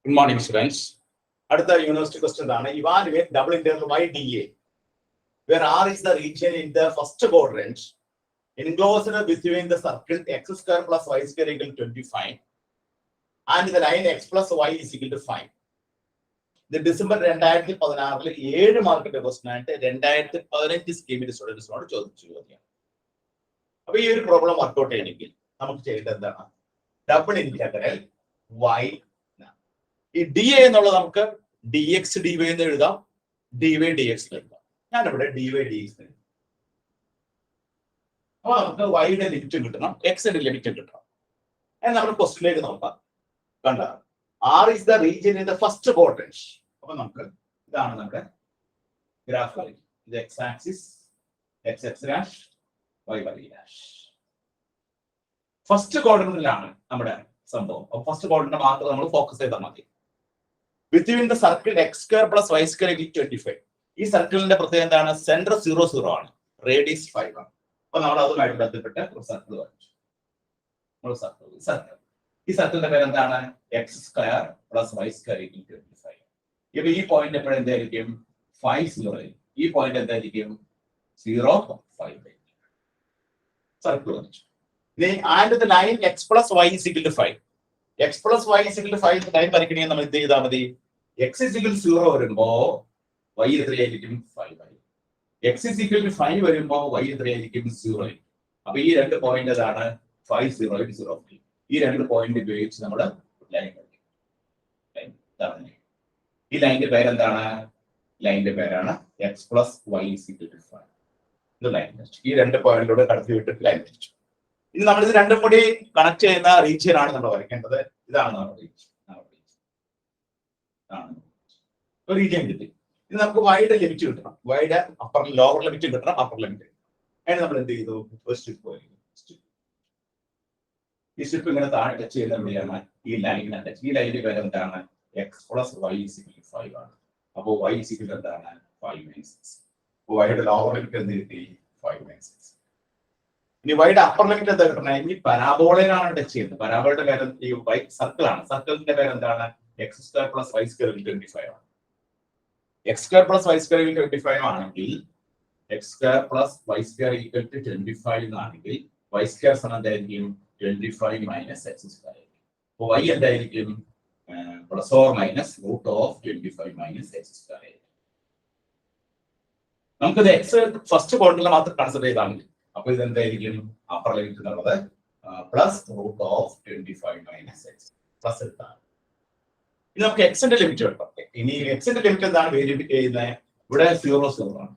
Good morning, students. At the university question, evaluate double integral by dA, where R is the region in the first quadrant enclosed between the circle x square plus y square equal to 25 and the line x plus y is equal to 5. The December 2016 7 മാർക്കിന്റെ question ആയിട്ട് 2015 സ്കീമിന്റെ സ്റ്റുഡൻസിനോട് ചോദിച്ചു. അപ്പോൾ ഈ ഒരു problem workout ചെയ്യണമെങ്കിൽ നമുക്ക് ചെയ്യേണ്ടത് എന്താണ്? Double integral y. ഈ ഡി എ എന്നുള്ളത് നമുക്ക് ഡി എക്സ് ഡി വൈ എന്ന് എഴുതാം, ഡി വൈ ഡി എക്സ് എഴുതാം. ഞാനിവിടെ ഡി വൈ ഡി എക്സ് എഴുതാം. അപ്പൊ നമുക്ക് വൈയുടെ ലിമിറ്റും കിട്ടണം, എക്സിന്റെ ലിമിറ്റും കിട്ടണം. നമ്മൾ ക്വസ്റ്റ്യനിലേക്ക് നോക്കാം. കണ്ട R is the region in the first quadrant. അപ്പൊ നമുക്ക് ഇതാണ് നമ്മുടെ ഗ്രാഫ് വരയ്ക്കും. ഇത് X axis, X X dash, Y Y dash. First ക്വാഡ്രന്റിലാണ് നമ്മുടെ സംഭവം. അപ്പൊ ഫസ്റ്റ് ക്വാഡ്രന്റ് മാത്രം നമ്മൾ ഫോക്കസ് ചെയ്താൽ മതി. Between the circle x square plus y square equal to 25. ഈ സർക്കിളിന്റെ പ്രത്യേകത എന്താണ്? സെന്റർ 0 0 ആണ്, റേഡിയസ് 5 ആണ്. അപ്പൊ നമ്മൾ അതുമായിട്ട് ബന്ധപ്പെട്ട ഒരു സർക്കിൾ വരച്ചു. ഈ സർക്കിളിന്റെ പേര് എന്താണ്? X square plus y square equal to 25. ഇപ്പൊ ഈ പോയിന്റ് എപ്പോഴും എന്തായിരിക്കും? 5 0. ഈ പോയിന്റ് എന്തായിരിക്കും? 0 5. സർക്കിൾ വരച്ചു. And the line X plus Y is equal to 5. X plus Y is equal to 5 line വരയ്ക്കണമെങ്കിൽ നമ്മൾ എന്ത് ചെയ്താൽ മതി? എക്സ് ഈസ് ഈക്വൽ ടു 0 വരുമ്പോ y എത്രയായിരിക്കും? 5 ആയിരിക്കും. എക്സ് ഈസ് ഈക്വൽ ടു 5 വരുമ്പോ y എത്രയായിരിക്കും? 0 ആയിരിക്കും. അപ്പൊ ഈ രണ്ട് പോയിന്റ് ഏതാണ്? 5 0 0. ഈ രണ്ട് പോയിന്റ് ഉപയോഗിച്ച് നമ്മൾ ലൈൻ വരയ്ക്കും. ഈ ലൈനിന്റെ പേരെന്താണ്? ലൈനിന്റെ പേരാണ് x plus Y is equal to 5. ഇത് ലൈൻ വരച്ചു. ഈ രണ്ട് പോയിന്റിലൂടെ കടത്തി വിട്ടിട്ട് ലൈൻ വരച്ചു. ഇനി നമ്മൾ ഇത് രണ്ടും കൂടി കണക്ട് ചെയ്യുന്ന റീജിയൻ ആണ് നമ്മൾ വരയ്ക്കേണ്ടത്. ഇതാണ് നമ്മുടെ റീജിയൻ. റീജിയൻ കിട്ടി. ഇത് നമുക്ക് വൈയുടെ ലിമിറ്റ് കിട്ടണം. വൈയുടെ അപ്പർ ലോവർ ലിമിറ്റ് കിട്ടണം, അപ്പർ ലിമിറ്റ്. അതിന് നമ്മൾ എന്ത് ചെയ്തു? ഒരു സ്ട്രിപ്പ് പോയി. ഈ സ്ട്രിപ്പ് ഇങ്ങനെ താഴെ ടച്ച് ചെയ്യുന്ന എവിടെയാണ്? ഈ ലൈനിനെ ടച്ച്. ഈ ലൈനിന്റെ പേര് എന്താണ്? X plus Y is equal to 5 ആണ്. അപ്പോൾ വൈ ഈസ് ഈക്വൽ ടു എന്താണ്? 5 - 6. വൈയുടെ ലോവർ ലിമിറ്റ് എന്ത് കിട്ടി? 5 - 6. ഇനി വൈയുടെ അപ്പർ ലിമിറ്റ് എന്താ കിട്ടണേ? ഇനി പരാബോളയിലാണ് ടച്ച് ചെയ്യുന്നത്. പരാബോളയുടെ പേര് ഈ വൈ സർക്കിൾ ആണ്. സർക്കിളിന്റെ പേര് എന്താണ്? X square plus y square 25 ആണ്. X square plus y square 25 ആണെങ്കിൽ x square plus y square equal to 25 ആണെങ്കിൽ വൈ സ്ക്വയർ സമം എന്തായിരിക്കും? 25 മൈനസ് എക്സ് സ്ക്വയർ. അപ്പോൾ വൈ എന്തായിരിക്കും? Plus or minus root of 25 minus x square. നമുക്കിത് x first ക്വാഡ്രന്റിൽ മാത്രം കൺസിഡർ ചെയ്താൽ മതി. അപ്പൊ ഇത് എന്തായിരിക്കും? അപ്പർ ലിമിറ്റ് എന്നുള്ളത് plus root of 25 minus x plus എടുത്താണ്. ഇനി നമുക്ക് എക്സിന്റെ ലിമിറ്റ് കിട്ടും. ഇനി എക്സിന്റെ ലിമിറ്റ് എന്താണ് വേരിയബിൾ ചെയ്യുന്നത്? ഇവിടെ 0 0 ആണ്.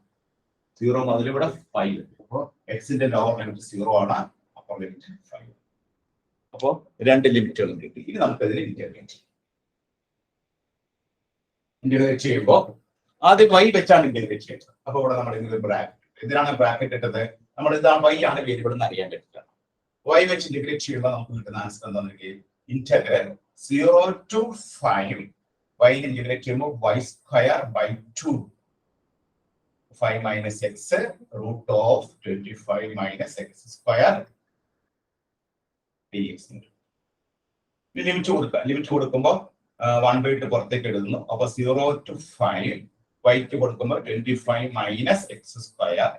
0 മുതൽ ഇവിടെ 5. അപ്പോൾ എക്സിന്റെ ലോവർ ലിമിറ്റ് 0 ആണ്, അപ്പർ ലിമിറ്റ് 5. അപ്പോൾ രണ്ട് ലിമിറ്റുകളും കിട്ടി. ഇനി നമുക്ക് അതിനെ ഇന്റഗ്രേറ്റ് ചെയ്യുമ്പോൾ ആദ്യം y വെച്ചാണ് ഇന്റഗ്രേറ്റ് ചെയ്യുന്നത്. അപ്പൊ ഇവിടെ നമ്മൾ ഇങ്ങനെ ബ്രാക്കറ്റ്. ഇതിനാണ് ബ്രാക്കറ്റ് ഇട്ടത്. നമ്മൾ ഇതാണ് y ആണ് വേരിയബിൾ എന്ന് അറിയാൻ പറ്റില്ല. y വെച്ച് ഇന്റഗ്രേറ്റ് ചെയ്യുമ്പോൾ നമുക്ക് കിട്ടുന്ന ആൻസർ എന്താണെന്ന് ഇന്റഗ്രൽ 0 to 5 y ഇന്റഗ്രേറ്റ് ചെയ്യുമ്പോൾ y square by 2 5 minus x root of 25 minus x square dx. Limit കൊടുക്കുക. ലിമിറ്റ് കൊടുക്കുമ്പോൾ 1/2 പുറത്തേക്ക് എഴുതുന്നു. അപ്പൊ 0 to 5 y കൊടുക്കുമ്പോൾ 25 മൈനസ് എക്സ് സ്ക്വയർ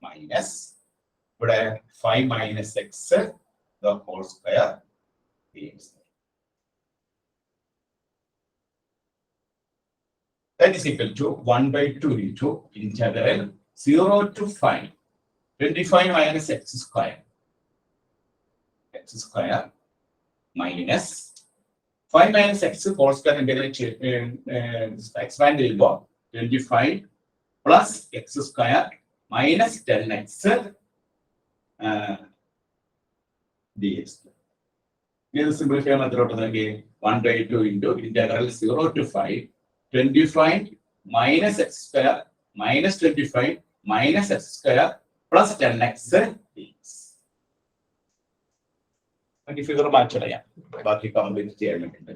മൈനസ് ഇവിടെ 5 minus x the whole square dx. That is equal to 1/2 into integral 0 to 5 25 minus x square minus 5 minus x whole square integrate expand ചെയ്യുമ്പോൾ 25 plus x square minus 10x dx. ഇത് simplify ചെയ്യാൻ method ഉണ്ടെങ്കിൽ 1/2 into integral 0 to 5 25 minus x square minus 25 minus x square plus 10x dx. ഈ figure match ചെയ്യാം. ബാക്കി complete ചെയ്യാൻ വേണ്ടിയിട്ട്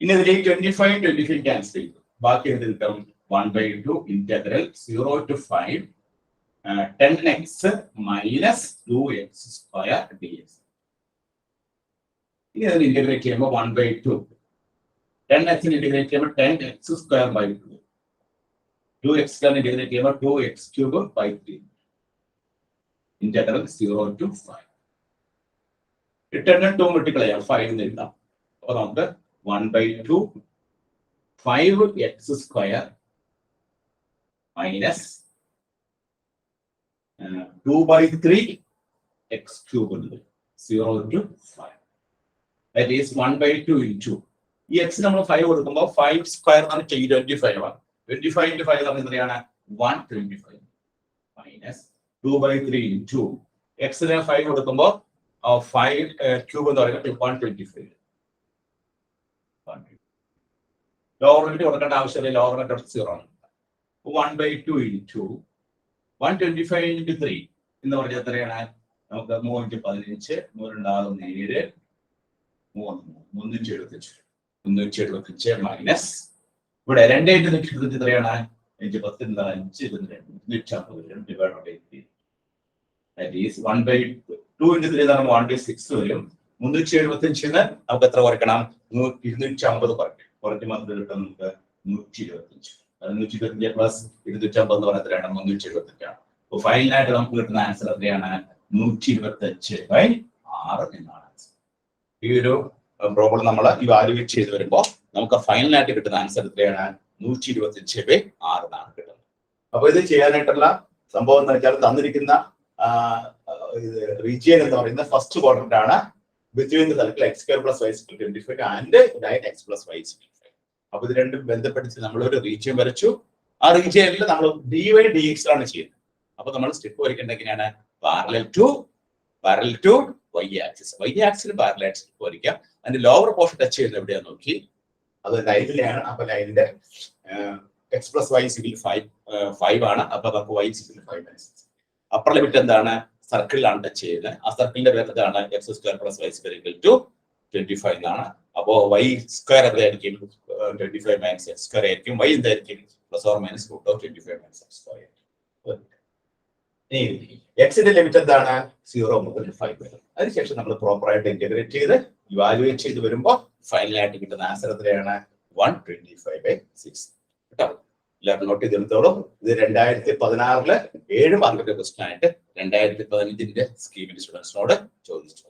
ഇനി ഇതിൽ 25 ക്യാൻസൽ ചെയ്തു. ബാക്കി എന്ത് കിട്ടും? 1/2 integral 0 to 5 10x minus 2x square dx. ഇനി അതിന് ഇന്റഗ്രേറ്റ് ചെയ്യുമ്പോൾ 1/2. 10x ഇന്റഗ്രേറ്റ് ചെയ്യുമ്പോൾ 10x square by 2. 2x integrate ചെയ്യുമ്പോൾ 2x cube by 3. Integral 0 to 5. 10 2 multiply 5 എന്ന് എഴുതാം. അപ്പോൾ നമുക്ക് 1/2 5x square minus 2/3 x cube 0 to 5. That is 1/2 into ഈ x നമ്മൾ 5 കൊടുക്കുമ്പോൾ 5 സ്ക്വയർ ആണ് 25 ആണ്. 25 into 5 ആണ് എത്രയാണ് 125 മൈനസ് 2/3 into x നെ 5 കൊടുക്കുമ്പോൾ 5 ക്യൂബ് എന്ന് പറയുന്നത് 125. ലോവർ ലിമിറ്റ് കൊടുക്കേണ്ട ആവശ്യമില്ല, ലോവർ ലിമിറ്റ് 0 ആണ്. 1/2 into 125 into 3 എന്ന് പറഞ്ഞാൽ എത്രയാണ് നമുക്ക് 315 3 375 മൈനസ് ഇവിടെ 2 എത്രയാണ് 5 10 250 that is 1/2 into 3 എന്ന് പറയുമ്പോൾ 1/6 വരും. 375 നമുക്ക് എത്ര കുറയ്ക്കണം 250 കുറയ്ക്കും മാത്രമേ കിട്ടും നമുക്ക് 125. 125 പ്ലസ് 250 എന്ന് പറഞ്ഞാൽ എത്രയാണ് 375 ആണ്. അപ്പോൾ ഫൈനലായിട്ട് നമുക്ക് കിട്ടുന്ന ആൻസർ എത്രയാണ് 125/6 എന്നാണ്. ഈ ഒരു പ്രോബ്ലം നമ്മൾ ഇവാലുവേറ്റ് ചെയ്ത് വരുമ്പോൾ നമുക്ക് ഫൈനലായിട്ട് കിട്ടുന്ന ആൻസർ എത്രയാണ് 125/6 എന്നാണ് കിട്ടുന്നത്. അപ്പൊ ഇത് ചെയ്യാനായിട്ടുള്ള സംഭവം എന്ന് വെച്ചാൽ തന്നിരിക്കുന്ന റീജിയൻ എന്ന് പറയുന്ന ഫസ്റ്റ് ക്വാഡ്രന്റ് ആണ് between the circle x square plus y equal to 25 and line x plus y equal to 5. അപ്പൊ ഇത് രണ്ടും ബന്ധപ്പെടുത്തി നമ്മൾ ഒരു റീജിയൻ വരച്ചു. ആ റീജിയനിൽ നമ്മൾ dy dx ആണ് ചെയ്യുന്നത്. അപ്പൊ നമ്മൾ സ്റ്റെപ്പ് വരയ്ക്കേണ്ടത് എങ്ങനെയാണ് parallel to y axis. y ആക്സിൽ പാരലൽ ആയിട്ട് സ്റ്റെപ്പ് വരയ്ക്കാം. അതിന്റെ ലോവർ പോർഷൻ ടച്ച് ചെയ്യുന്നത് എവിടെയാന്ന് നോക്കി, അത് ലൈനിലാണ്. അപ്പൊ ലൈനിന്റെ x plus y equal to 5 ആണ്. അപ്പൊ നമുക്ക് y equal to 5 upper limit എന്താണ് സർക്കിളിലാണ് ടച്ച് ചെയ്യുന്നത്. ആ സർക്കിളിന്റെ പേര് എന്താണ് x square plus y square equal to 25 എന്നാണ്. അപ്പോ y സ്ക്വയർ എന്തായിരിക്കും 25 minus x square ആയിരിക്കും. y എന്തായിരിക്കും plus or minus √25 minus x square. എക്സിന്റെ ലിമിറ്റ് എന്താണ് 0 മുതൽ 5 വരെ. അതിനുശേഷം നമ്മൾ പ്രോപ്പർ ആയിട്ട് ഇന്റഗ്രേറ്റ് ചെയ്ത് ഇവാലുവേറ്റ് ചെയ്ത് വരുമ്പോൾ ഫൈനലായിട്ട് കിട്ടുന്ന ആൻസർ എത്രയാണ് 125/6. കേട്ടോ, എല്ലാവരും നോട്ട് ചെയ്തെടുത്തോളും. ഇത് 2016 7 മാർക്കിന്റെ ക്വസ്റ്റ്യൻ ആയിട്ട് 2015 സ്കീമിന്റെ സ്റ്റുഡൻസിനോട് ചോദിച്ചു.